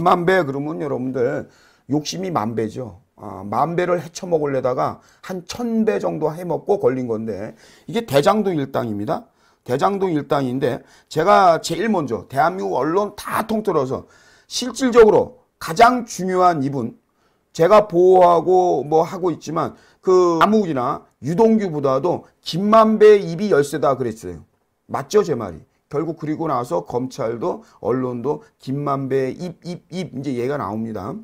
만배 그러면 여러분들 욕심이 만배죠. 만배를 헤쳐먹으려다가 한 1000배 정도 해먹고 걸린 건데 이게 대장동 일당입니다. 대장동 일당인데 제가 제일 먼저 대한민국 언론 다 통틀어서 실질적으로 가장 중요한 이분, 제가 보호하고 뭐 하고 있지만 그 남욱이나 유동규보다도 김만배 입이 열세다 그랬어요. 맞죠, 제 말이? 결국 그리고 나서 검찰도 언론도 김만배 입 이제 얘가 나옵니다.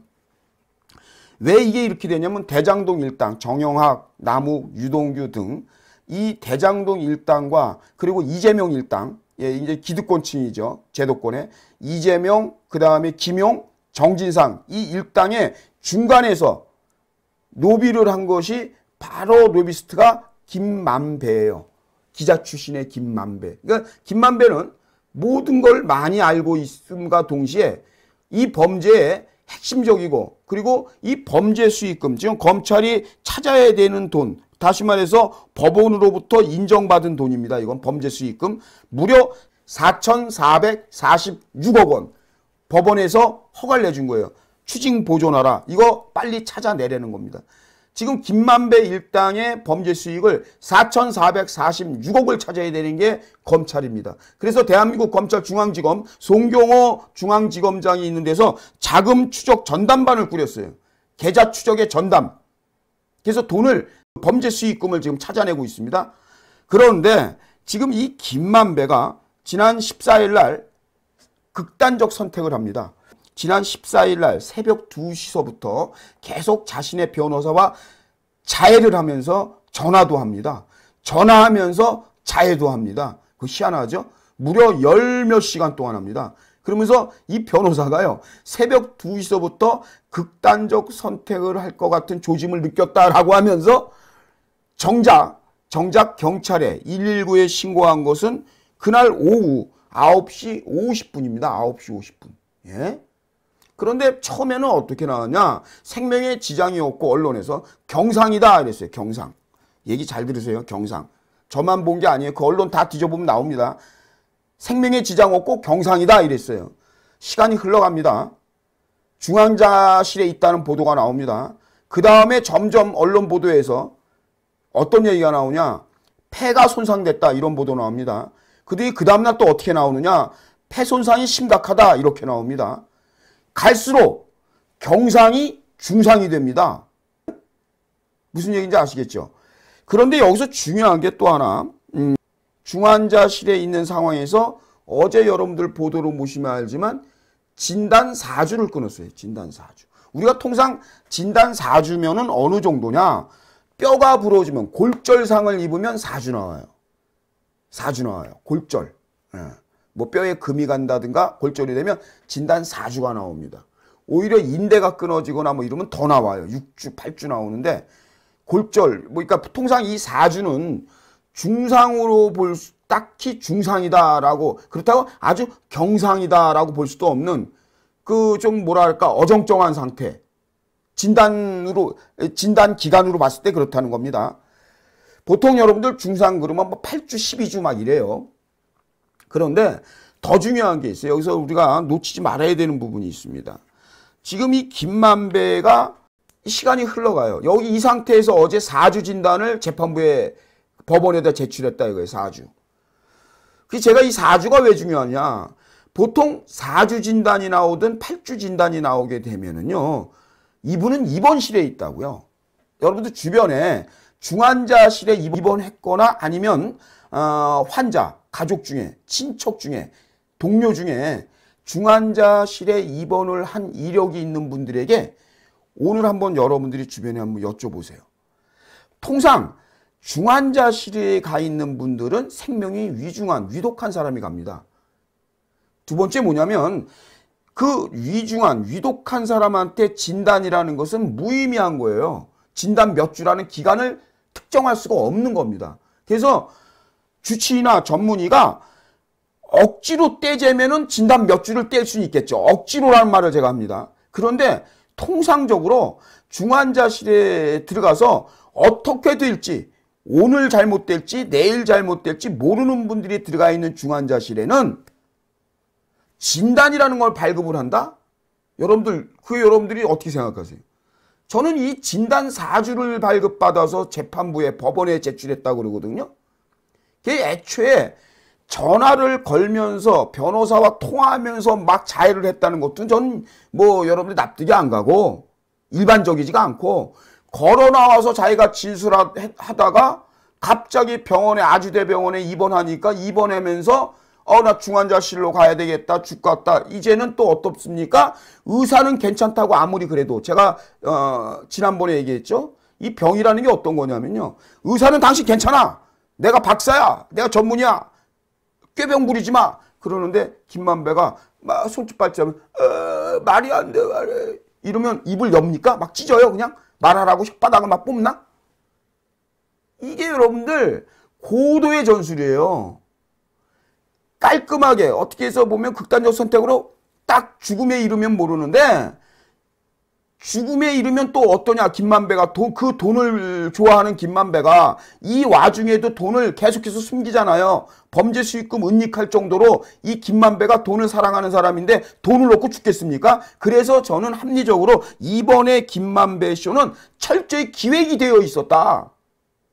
왜 이게 이렇게 되냐면 대장동 일당, 정영학, 남욱, 유동규 등 이 대장동 일당과 그리고 이재명 일당, 예, 이제 기득권층이죠. 제도권에 이재명, 그 다음에 김용, 정진상 이 일당의 중간에서 로비를 한 것이 바로 로비스트가 김만배예요. 기자 출신의 김만배. 그러니까 김만배는 모든 걸 많이 알고 있음과 동시에 이 범죄의 핵심적이고 그리고 이 범죄 수익금, 지금 검찰이 찾아야 되는 돈, 다시 말해서 법원으로부터 인정받은 돈입니다. 이건 범죄 수익금 무려 4,446억 원 법원에서 허가를 내준 거예요. 추징 보존하라. 이거 빨리 찾아내라는 겁니다. 지금 김만배 일당의 범죄 수익을 4,446억을 찾아야 되는 게 검찰입니다. 그래서 대한민국 검찰 중앙지검 송경호 중앙지검장이 있는 데서 자금 추적 전담반을 꾸렸어요. 계좌 추적의 전담. 그래서 돈을 범죄 수익금을 지금 찾아내고 있습니다. 그런데 지금 이 김만배가 지난 14일 날 극단적 선택을 합니다. 지난 14일 날 새벽 2시서부터 계속 자신의 변호사와 자해를 하면서 전화도 합니다. 전화하면서 자해도 합니다. 그거 희한하죠? 무려 열 몇 시간 동안 합니다. 그러면서 이 변호사가요, 새벽 2시서부터 극단적 선택을 할 것 같은 조짐을 느꼈다라고 하면서 정작 경찰에 119에 신고한 것은 그날 오후 9시 50분입니다. 9시 50분. 예? 그런데 처음에는 어떻게 나왔냐? 생명에 지장이 없고 언론에서 경상이다 이랬어요. 경상. 얘기 잘 들으세요. 경상. 저만 본 게 아니에요. 그 언론 다 뒤져보면 나옵니다. 생명에 지장 없고 경상이다 이랬어요. 시간이 흘러갑니다. 중환자실에 있다는 보도가 나옵니다. 그 다음에 점점 언론 보도에서 어떤 얘기가 나오냐? 폐가 손상됐다 이런 보도 나옵니다. 그 다음날 또 어떻게 나오느냐? 폐 손상이 심각하다 이렇게 나옵니다. 갈수록 경상이 중상이 됩니다. 무슨 얘기인지 아시겠죠? 그런데 여기서 중요한 게 또 하나, 중환자실에 있는 상황에서 어제 여러분들 보도로 보시면 알지만 진단 4주를 끊었어요. 진단 4주. 우리가 통상 진단 4주면은 어느 정도냐? 뼈가 부러지면 골절상을 입으면 4주 나와요. 4주 나와요. 골절. 예. 뭐 뼈에 금이 간다든가 골절이 되면 진단 4주가 나옵니다. 오히려 인대가 끊어지거나 뭐 이러면 더 나와요. 6주, 8주 나오는데 골절, 뭐 그러니까 통상 이 4주는 중상으로 볼 수, 딱히 중상이다라고, 그렇다고 아주 경상이다라고 볼 수도 없는 그 좀 뭐랄까 어정쩡한 상태. 진단 기간으로 봤을 때 그렇다는 겁니다. 보통 여러분들 중상 그러면 뭐 8주, 12주 막 이래요. 그런데 더 중요한 게 있어요. 여기서 우리가 놓치지 말아야 되는 부분이 있습니다. 지금 이 김만배가 시간이 흘러가요. 여기 이 상태에서 어제 4주 진단을 재판부에 법원에다 제출했다 이거예요. 4주. 그래서 제가 이 4주가 왜 중요하냐. 보통 4주 진단이 나오든 8주 진단이 나오게 되면은요. 이분은 입원실에 있다고요. 여러분들 주변에 중환자실에 입원했거나 아니면 환자, 가족 중에, 친척 중에, 동료 중에 중환자실에 입원을 한 이력이 있는 분들에게 오늘 한번 여러분들이 주변에 한번 여쭤보세요. 통상 중환자실에 가 있는 분들은 생명이 위독한 사람이 갑니다. 두 번째 뭐냐면 그 위독한 사람한테 진단이라는 것은 무의미한 거예요. 진단 몇 주라는 기간을 특정할 수가 없는 겁니다. 그래서 주치의나 전문의가 억지로 떼재면은 진단 몇 주를 뗄 수는 있겠죠. 억지로라는 말을 제가 합니다. 그런데 통상적으로 중환자실에 들어가서 어떻게 될지, 오늘 잘못될지 내일 잘못될지 모르는 분들이 들어가 있는 중환자실에는 진단이라는 걸 발급을 한다? 여러분들이 어떻게 생각하세요? 저는 이 진단 사주를 발급받아서 재판부에 법원에 제출했다고 그러거든요. 그게 애초에 전화를 걸면서 변호사와 통화하면서 막 자해를 했다는 것도 저는 뭐 여러분들 납득이 안 가고 일반적이지가 않고 걸어 나와서 자기가 진술하다가 갑자기 병원에 아주대병원에 입원하니까 입원하면서 나 중환자실로 가야 되겠다 죽겠다 이제는 또 어떻습니까? 의사는 괜찮다고 아무리 그래도 제가 지난번에 얘기했죠. 이 병이라는 게 어떤 거냐면요. 의사는 당신 괜찮아. 내가 박사야. 내가 전문이야. 꾀병 부리지 마. 그러는데 김만배가 막 손짓발짓하면 말이 안 돼 말해. 이러면 입을 엽니까? 막 찢어요. 그냥 말하라고 혓바닥을 막 뽑나? 이게 여러분들 고도의 전술이에요. 깔끔하게 어떻게 해서 보면 극단적 선택으로 딱 죽음에 이르면 모르는데 죽음에 이르면 또 어떠냐. 김만배가 그 돈을 좋아하는 김만배가 이 와중에도 돈을 계속해서 숨기잖아요. 범죄 수익금 은닉할 정도로 이 김만배가 돈을 사랑하는 사람인데 돈을 놓고 죽겠습니까? 그래서 저는 합리적으로 이번에 김만배 쇼는 철저히 기획이 되어 있었다.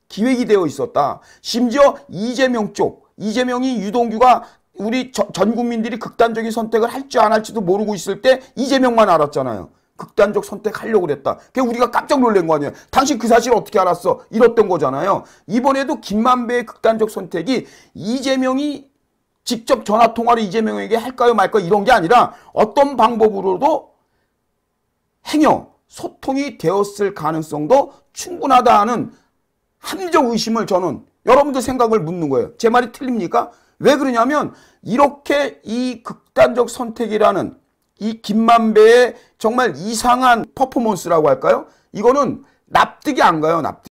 기획이 되어 있었다. 심지어 이재명 쪽, 이재명이 유동규가 우리 전 국민들이 극단적인 선택을 할지 안 할지도 모르고 있을 때 이재명만 알았잖아요. 극단적 선택하려고 그랬다. 그게 우리가 깜짝 놀란 거 아니에요. 당신 그 사실 어떻게 알았어? 이랬던 거잖아요. 이번에도 김만배의 극단적 선택이 이재명이 직접 전화통화를 이재명에게 할까요 말까요 이런 게 아니라 어떤 방법으로도 소통이 되었을 가능성도 충분하다 하는 합리적 의심을 저는 여러분들 생각을 묻는 거예요. 제 말이 틀립니까? 왜 그러냐면 이렇게 이 극단적 선택이라는 이 김만배의 정말 이상한 퍼포먼스라고 할까요? 이거는 납득이 안 가요. 납득.